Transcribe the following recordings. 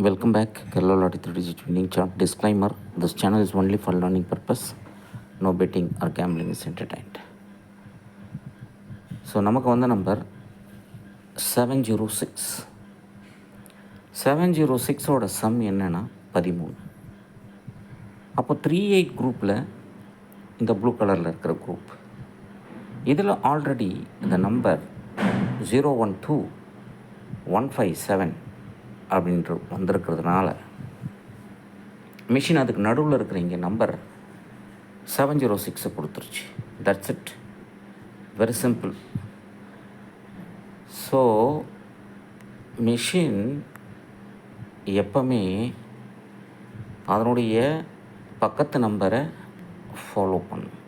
Welcome back, Kerala Lottery 3-digit winning chart. Disclaimer: this channel is only for learning purpose. No betting or gambling is entertained. So நமக்கு வந்த number 706. 706ஓட some என்னென்னா 13. அப்போ 38 குரூப்பில் இந்த blue கலரில் இருக்கிற group இதில் ஆல்ரெடி இந்த நம்பர் 012 157 அப்படின்ற வந்திருக்கிறதுனால மிஷின் அதுக்கு நடுவில் இருக்கிற இங்கே நம்பர் 706 கொடுத்துருச்சு. That's it, very simple. So machine எப்பவுமே அதனுடைய பக்கத்து நம்பரை ஃபாலோ பண்ணும்,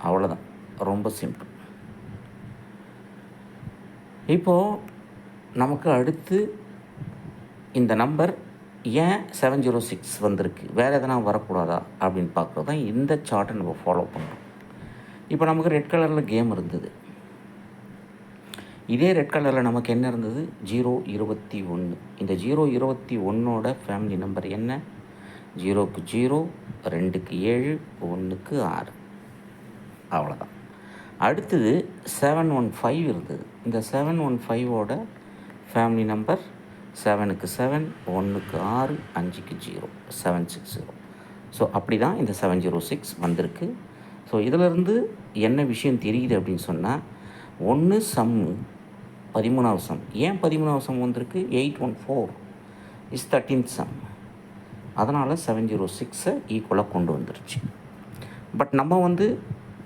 அவ்வளோதான், ரொம்ப சிம்பிள். இப்போது நமக்கு அடுத்து இந்த நம்பர் ஏன் 706 வந்திருக்கு, வேறு எதனா வரக்கூடாதா அப்படின்னு பார்க்குறது தான் இந்த சார்ட்டை நம்ம ஃபாலோ பண்ணுறோம். இப்போ நமக்கு ரெட் கலரில் கேம் இருந்தது. இதே ரெட் கலரில் நமக்கு என்ன இருந்தது, 021. இந்த 021ஓட ஃபேமிலி நம்பர் என்ன, 0க்கு 0, 2க்கு 7, 1க்கு 6, அவ்வளோதான். அடுத்தது 715 இருந்தது. இந்த 715ஓட ஃபேமிலி நம்பர் 7க்கு 7, 1க்கு 6, 5க்கு 0, 760. ஸோ அப்படி தான் இந்த 706 வந்திருக்கு. ஸோ இதிலிருந்து என்ன விஷயம் தெரியுது அப்படின்னு சொன்னால், ஒன்று சம்மு 13வது சம். ஏன் 13வது சம் வந்திருக்கு, 814 இஸ் 13th சம். அதனால் 706 ஈக்குவலாக கொண்டு வந்துருச்சு. பட் நம்ம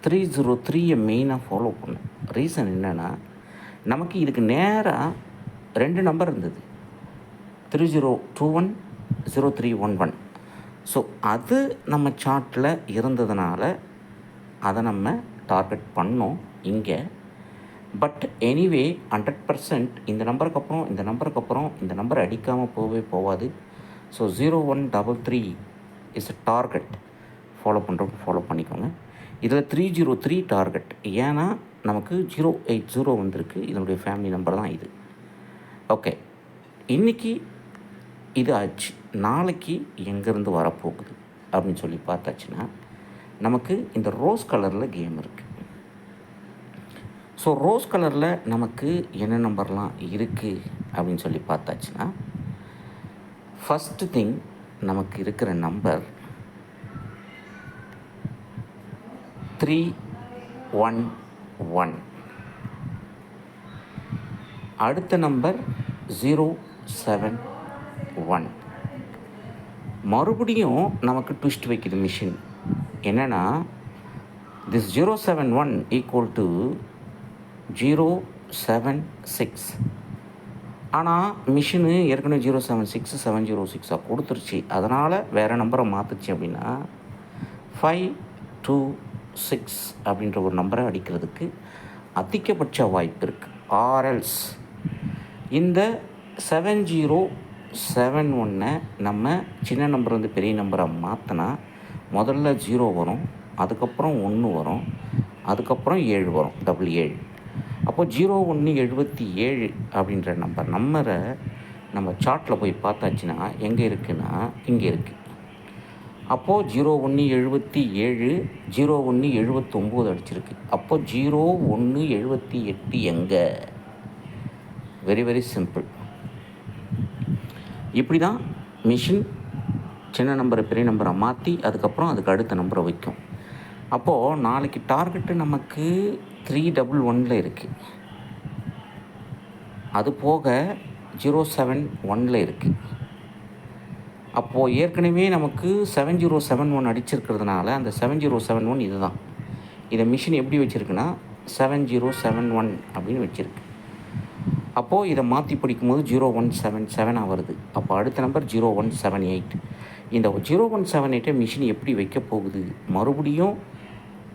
303 மெயினாக ஃபாலோ பண்ணோம். ரீசன் என்னென்னா, நமக்கு இதுக்கு நேராக 2 நம்பர் இருந்தது, 3021 0311. ஸோ அது நம்ம சார்ட்டில் இருந்ததுனால அதை நம்ம டார்கெட் பண்ணோம் இங்கே. பட் எனிவே 100% இந்த நம்பருக்கு அப்புறம் இந்த நம்பர் அடிக்காமல் போகவே போகாது. So 0133 is a target. Follow பண்ணிக்கோங்க. இதில் 303 டார்கெட். ஏன்னா நமக்கு 080 வந்திருக்கு, இதனுடைய ஃபேமிலி நம்பர் தான் இது. ஓகே, இன்றைக்கி இது ஆச்சு. நாளைக்கு எங்கேருந்து வரப்போகுது அப்படின்னு சொல்லி பார்த்தாச்சுன்னா, நமக்கு இந்த ரோஸ் கலரில் கேம் இருக்குது. ஸோ ரோஸ் கலரில் நமக்கு என்ன நம்பர்லாம் இருக்குது அப்படின்னு சொல்லி பார்த்தாச்சுன்னா, ஃபஸ்ட்டு திங் நமக்கு இருக்கிற நம்பர் 311. அடுத்த நம்பர் 071. மறுபடியும் நமக்கு ட்விஸ்ட் வைக்குது மிஷின். என்னென்னா, திஸ் 071 ஈக்குவல் டு 076. ஆனால் மிஷினு ஏற்கனவே 076 706 கொடுத்துருச்சு. அதனால் வேறு நம்பரை மாற்றுச்சு. அப்படின்னா 526 அப்படின்ற ஒரு நம்பரை அடிக்கிறதுக்கு அதிகபட்ச வாய்ப்பு இருக்குது. ஆர்எல்ஸ் இந்த 7071 நம்ம சின்ன நம்பர் பெரிய நம்பரை மாற்றினா முதல்ல 0 வரும், அதுக்கப்புறம் 1 வரும், அதுக்கப்புறம் 7 வரும், 77. அப்போது 0177 அப்படின்ற நம்பரை நம்ம சார்ட்டில் போய் பார்த்தாச்சுன்னா எங்கே இருக்குன்னா இங்கே இருக்குது. அப்போது 0177 0179 அடிச்சிருக்கு. அப்போது 0178 எங்கே? Very very simple. இப்படி தான் மிஷின் சின்ன நம்பரை பெரிய நம்பரை மாற்றி அதுக்கப்புறம் அதுக்கு அடுத்த நம்பரை வைக்கும். அப்போது நாளைக்கு டார்கெட்டு நமக்கு 311 இருக்குது. அது போக 071 இருக்குது. அப்போது ஏற்கனவே நமக்கு 7071 அடிச்சிருக்கிறதுனால அந்த 7071 இது தான். இதை மிஷின் எப்படி வச்சுருக்குன்னா 7071 அப்படின்னு வச்சுருக்கு. அப்போது இதை மாற்றி படிக்கும்போது 0177 வருது. அப்போ அடுத்த நம்பர் 0178. இந்த 0178 மிஷின் எப்படி வைக்க போகுது, மறுபடியும்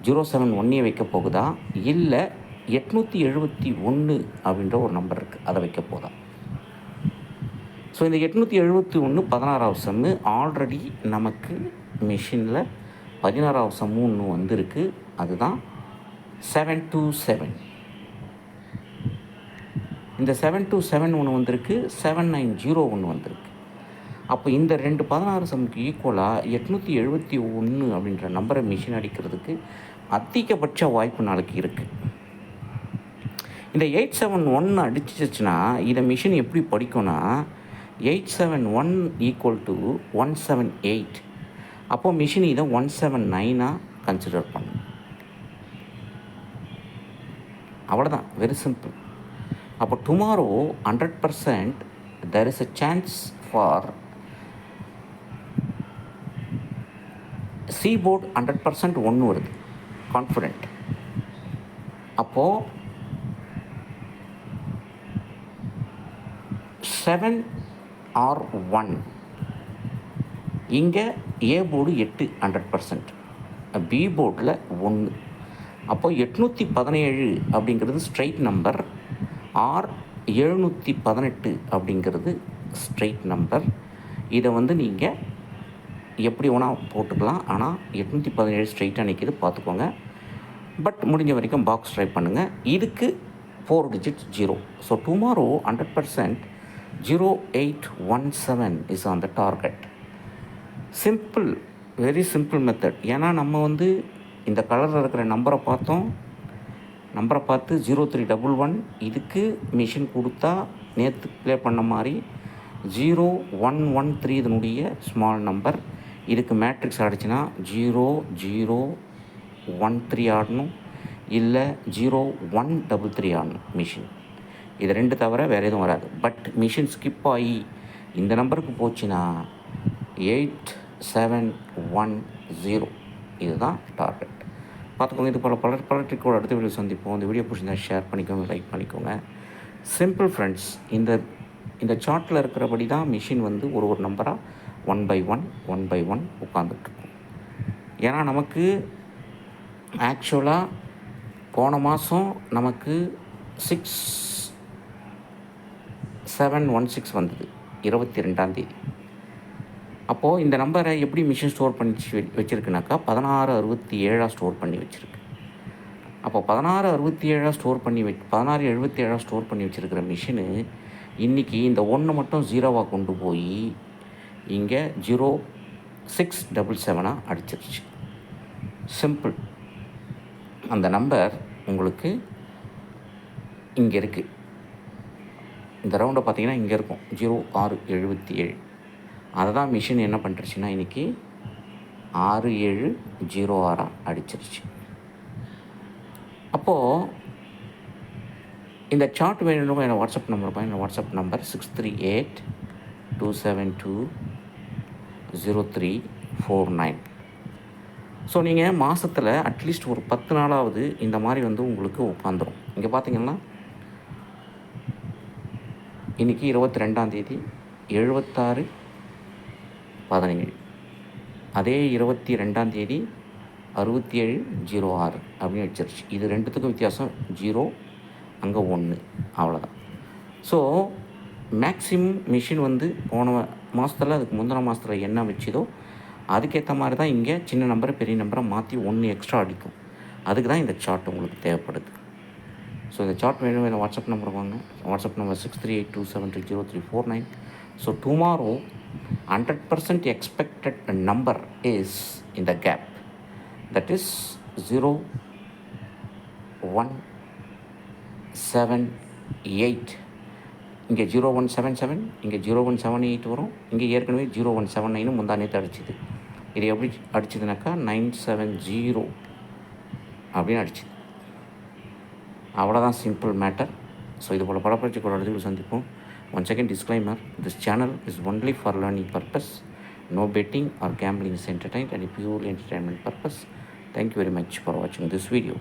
071 வைக்க போகுதா, இல்லை 871 அப்படின்ற ஒரு நம்பர் இருக்குது அதை வைக்க போதா? ஸோ இந்த 871 16வது சம்மு. ஆல்ரெடி நமக்கு மிஷினில் 16வது சம்மு ஒன்று வந்திருக்கு, அதுதான் 727. இந்த 727 ஒன்று வந்திருக்கு, 790 ஒன்று வந்திருக்கு. அப்போ இந்த 2 16 சம்முக்கு ஈக்குவலாக 871 அப்படின்ற நம்பரை மிஷின் அடிக்கிறதுக்கு அதிகபட்ச வாய்ப்பு நாளைக்கு இருக்குது. இந்த 871 அடிச்சிச்சுன்னா இதை மிஷின் எப்படி படிக்கும்னா 871 ஈக்குவல் டு 178. அப்போது மிஷின் இதை 179 கன்சிடர் பண்ணும். அவ்வளோதான், வெரி சிம்பிள். அப்போ tomorrow 100% there is a chance for C board 100% 1 வருது, கான்ஃபிடென்ட். அப்போது 7 or 1. இங்கே ஏ போர்டு 8 100%, பி போர்டில் 1. அப்போ 817 அப்படிங்கிறது ஸ்ட்ரைட் நம்பர், ஆர் 718 அப்படிங்கிறது ஸ்ட்ரைட் நம்பர். இதை வந்து நீங்கள் எப்படி வேணால் போட்டுக்கலாம், ஆனால் 817 ஸ்ட்ரைட்டாக நிற்கிது பார்த்துக்கோங்க. பட் முடிஞ்ச வரைக்கும் பாக்ஸ் ட்ரை பண்ணுங்கள். இதுக்கு 4 digits 0. So tomorrow 100% 0817 is on the target. Simple, very simple method. ஏன்னா நம்ம வந்து இந்த கலரில் இருக்கிற நம்பரை பார்த்து 0311 இதுக்கு மிஷின் கொடுத்தா நேற்று ப்ளே பண்ண மாதிரி 0113 இதனுடைய ஸ்மால் நம்பர். இதுக்கு மேட்ரிக்ஸ் ஆடிச்சுன்னா 0013 ஆடணும், இல்லை 0133 ஆடணும் மிஷின். இது 2 தவிர வேறு எதுவும் வராது. பட் மிஷின் ஸ்கிப் ஆகி இந்த நம்பருக்கு போச்சுன்னா 8710 இதுதான் டார்கெட். பார்த்துக்கோங்க. இது போல் பல ட்ரிக்கோட அடுத்த வீடியோ சந்திப்போம். இந்த வீடியோ பிடிச்சிருந்தா ஷேர் பண்ணிக்கோங்க, லைக் பண்ணிக்கோங்க. Simple friends. இந்த சார்ட்டில் இருக்கிறபடி தான் மிஷின் வந்து ஒரு நம்பராக 1 by 1 உட்காந்துட்ருக்கும். ஏன்னா நமக்கு ஆக்சுவலாக போன மாதம் நமக்கு 6716 வந்தது 22ஆம் தேதி. அப்போது இந்த நம்பரை எப்படி மிஷின் ஸ்டோர் பண்ணி வச்சுருக்குனாக்கா 1667 ஸ்டோர் பண்ணி வச்சுருக்கு. அப்போ 1667 ஸ்டோர் பண்ணி 1677 ஸ்டோர் பண்ணி வச்சுருக்கிற மிஷினு இன்றைக்கி இந்த 1 மட்டும் 0வாக கொண்டு போய் இங்கே 0677 அடிச்சிருச்சு. சிம்பிள். அந்த நம்பர் உங்களுக்கு இங்கே இருக்குது. இந்த ரவுண்டை பார்த்தீங்கன்னா இங்கே இருக்கும் 0677. அதை தான் மிஷின் என்ன பண்ணுறச்சுன்னா இன்றைக்கி 6706 அடிச்சிருச்சு. அப்போது இந்த சார்ட் வேணும் என்னோடய வாட்ஸ்அப் நம்பர் என்னோடய வாட்ஸ்அப் நம்பர் 6382720349. ஸோ நீங்கள் மாதத்தில் அட்லீஸ்ட் ஒரு 10 நாளாவது இந்த மாதிரி வந்து உங்களுக்கு உட்காந்துரும். இங்கே பார்த்தீங்கன்னா இன்றைக்கி 22ஆம் தேதி 7617. அதே 22ஆம் தேதி 6706 அப்படின்னு வச்சிருச்சு. இது 2த்துக்கும் வித்தியாசம் 0, அங்கே 1, அவ்வளோதான். ஸோ மேக்ஸிமம் மிஷின் வந்து போன மாதத்தில் அதுக்கு முந்தின மாதத்தில் என்ன வச்சுதோ அதுக்கேற்ற மாதிரி தான் இங்கே சின்ன நம்பரை பெரிய நம்பரை மாற்றி 1 எக்ஸ்ட்ரா அடிக்கும். அதுக்கு தான் இந்த சார்ட் உங்களுக்கு தேவைப்படுது. ஸோ இந்த சார்ட் வேணும் என்ன வாட்ஸ்அப் நம்பர் வாங்க. WhatsApp number 6382730349. So tomorrow 100% expected number is in the gap, that is 0178. இங்கே 0177, இங்கே 0178 வரும். இங்கே ஏற்கனவே 0179 முந்தா நேற்று அடிச்சுது. இது எப்படி அடிச்சதுனாக்கா 970 அப்படின்னு அடிச்சுது. அவ்வளோதான், சிம்பிள் மேட்டர். ஸோ இது போல் படப்பயிற்சி கூட அடுத்து சந்திப்போம். Once again, disclaimer, this channel is only for learning purpose. No betting or gambling is entertained and purely entertainment purpose. Thank you very much for watching this video.